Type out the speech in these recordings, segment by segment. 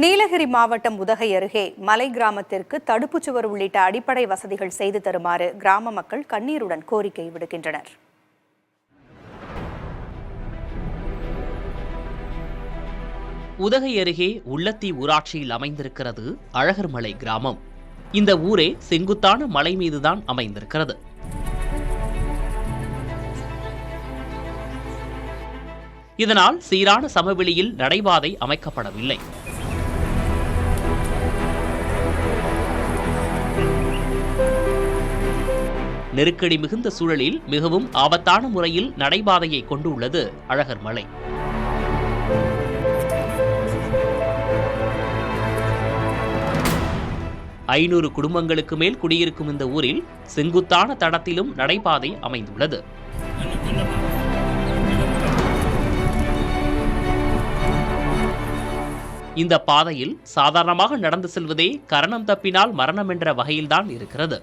நீலகிரி மாவட்டம் உதகை அருகே மலை கிராமத்திற்கு தடுப்புச் சுவர் உள்ளிட்ட அடிப்படை வசதிகள் செய்து தருமாறு கிராம மக்கள் கண்ணீருடன் கோரிக்கை விடுக்கின்றனர். உதகை அருகே உள்ளத்தி ஊராட்சியில் அமைந்திருக்கிறது அழகர்மலை கிராமம். இந்த ஊரே செங்குத்தான மலை மீதுதான் அமைந்திருக்கிறது. இதனால் சீரான சமவெளியில் நடைபாதை அமைக்கப்படவில்லை. நெருக்கடி மிகுந்த சூழலில் மிகவும் ஆபத்தான முறையில் நடைபாதையை கொண்டுள்ளது அழகர்மலை. ஐநூறு குடும்பங்களுக்கு மேல் குடியிருக்கும் இந்த ஊரில் செங்குத்தான தடத்திலும் நடைபாதை அமைந்துள்ளது. இந்த பாதையில் சாதாரணமாக நடந்து செல்வதே கரணம் தப்பினால் மரணம் என்ற வகையில்தான் இருக்கிறது.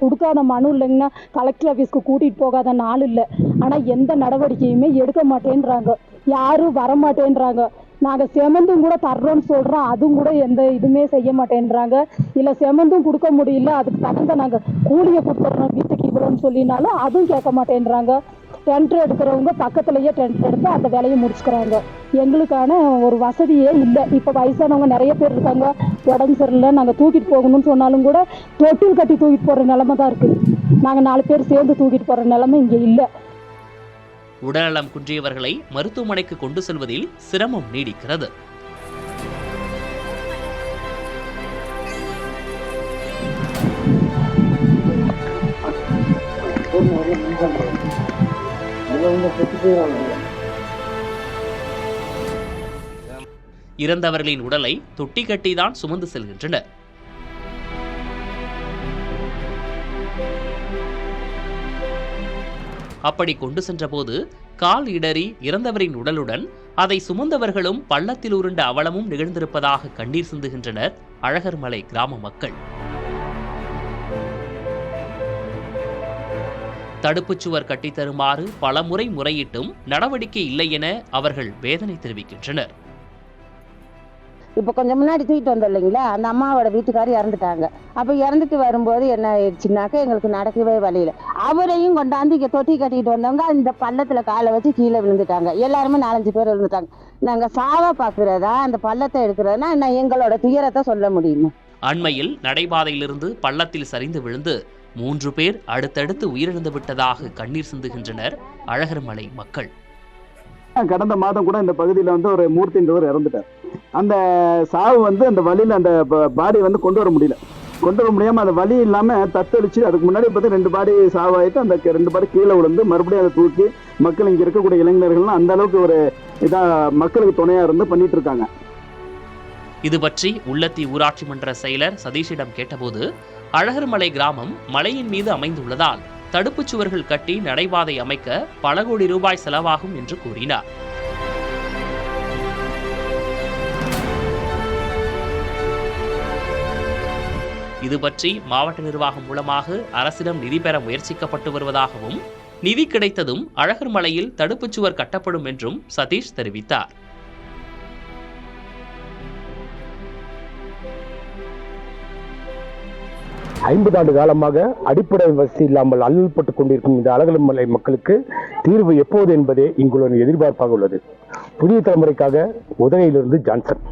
கொடுக்காத மனு இல்லைங்கன்னா கலெக்டர் ஆஃபீஸ்க்கு கூட்டிகிட்டு போகாத நாள் இல்லை. ஆனால் எந்த நடவடிக்கையுமே எடுக்க மாட்டேன்றாங்க, யாரும் வரமாட்டேன்றாங்க. நாங்கள் செமந்தும் கூட தர்றோன்னு சொல்கிறோம், அதுவும் கூட எந்த இதுவுமே செய்ய மாட்டேன்றாங்க. இல்லை செமந்தும் கொடுக்க முடியல, அதுக்கு தகுந்த நாங்கள் கூலியை கொடுத்துட்றோம் வீட்டுக்கு இவ்வளோன்னு சொல்லினாலும் அதுவும் கேட்க மாட்டேன்றாங்க. டென்ட் எடுக்கிறவங்க பக்கத்துலேயே டென்ட் எடுத்து அந்த வேலையை முடிச்சுக்கிறாங்க. எங்களுக்கான ஒரு வசதியே இல்லை. இப்போ வயசானவங்க நிறைய பேர் இருக்காங்க, உடம்பு சரியில்லை, நாங்கள் தூக்கிட்டு போகணும்னு சொன்னாலும் கூட தொட்டில் கட்டி தூக்கிட்டு போகிற நிலைமை தான் இருக்குது. நாங்கள் 4 பேர் சேர்ந்து தூக்கிட்டு போகிற நிலைமை இங்கே இல்லை. உடல்நலம் குன்றியவர்களை மருத்துவமனைக்கு கொண்டு செல்வதில் சிரமம் நீடிக்கிறது. இறந்தவர்களின் உடலை தொட்டி கட்டிதான் சுமந்து செல்கின்றனர். அப்படி கொண்டு சென்றபோது கால் இடறி இறந்தவரின் உடலுடன் அதை சுமந்தவர்களும் பள்ளத்தில் உருண்ட அவலமும் நிகழ்ந்திருப்பதாக கண்ணீர் சிந்துகின்றனர் அழகர்மலை கிராம மக்கள். தடுப்புச் சுவர் கட்டித்தருமாறு பலமுறை முறையிட்டும் நடவடிக்கை இல்லை என அவர்கள் வேதனை தெரிவிக்கின்றனர். இப்போ கொஞ்சம் முன்னாடி தூக்கிட்டு வந்தோம் இல்லைங்களா, அந்த அம்மாவோட வீட்டுக்காரர் இறந்துட்டாங்க. அப்போ இறந்துட்டு வரும்போது என்ன ஆயிடுச்சுனாக்கா எங்களுக்கு நடக்கவே வழியில. அவரையும் கொண்டாந்து இங்கே தொட்டி கட்டிக்கிட்டு வந்தவங்க இந்த பள்ளத்தில் காலை வச்சு கீழே விழுந்துட்டாங்க. எல்லாருமே 4-5 பேர் விழுந்துட்டாங்க. நாங்கள் சாவா பார்க்குறதா அந்த பள்ளத்தை எடுக்கிறதுனா நான் எங்களோட துயரத்தை சொல்ல முடியுமா? அண்மையில் நடைபாதையிலிருந்து பள்ளத்தில் சரிந்து விழுந்து 3 பேர் அடுத்தடுத்து உயிரிழந்து விட்டதாக கண்ணீர் சிந்துகின்றனர் அழகர்மலை மக்கள். கடந்த மாதம் கூட இந்த பகுதியில் ஒரு மூர்த்தின்றவர் இறந்துட்டார். அந்த சாவு அந்த வழியில் அந்த பாடி கொண்டு வர முடியாம அந்த வழி இல்லாம தத்தளிச்சு அதுக்கு முன்னாடி 2 பாடி சாவாயிட்டு அந்த 2 பாடி கீழே விழுந்து மறுபடியும் அதை தூக்கி மக்கள் இங்க இருக்கக்கூடிய இளைஞர்கள்லாம் அந்த அளவுக்கு ஒரு இதா மக்களுக்கு துணையா இருந்து பண்ணிட்டு இருக்காங்க. இது பற்றி உள்ளத்தி ஊராட்சி மன்ற செயலர் சதீஷிடம் கேட்டபோது அழகர்மலை கிராமம் மலையின் மீது அமைந்துள்ளதால் தடுப்புச் சுவர்கள் கட்டி நடைபாதை அமைக்க பல கோடி ரூபாய் செலவாகும் என்று கூறினார். இது பற்றி மாவட்ட நிர்வாகம் மூலமாக அரசிடம் நிதி பெற முயற்சிக்கப்பட்டு வருவதாகவும் நிதி கிடைத்ததும் அழகர்மலையில் தடுப்புச் சுவர் கட்டப்படும் என்றும் சதீஷ் தெரிவித்தார். ஐம்பது ஆண்டு காலமாக அடிப்படை வசதி இல்லாமல் அல்லல்பட்டுக் கொண்டிருக்கும் இந்த அழகர்மலை மக்களுக்கு தீர்வு எப்போது என்பதே இங்குள்ள எதிர்பார்ப்பாக உள்ளது. புதிய தலைமுறைக்காக உதகையிலிருந்து ஜான்சன்.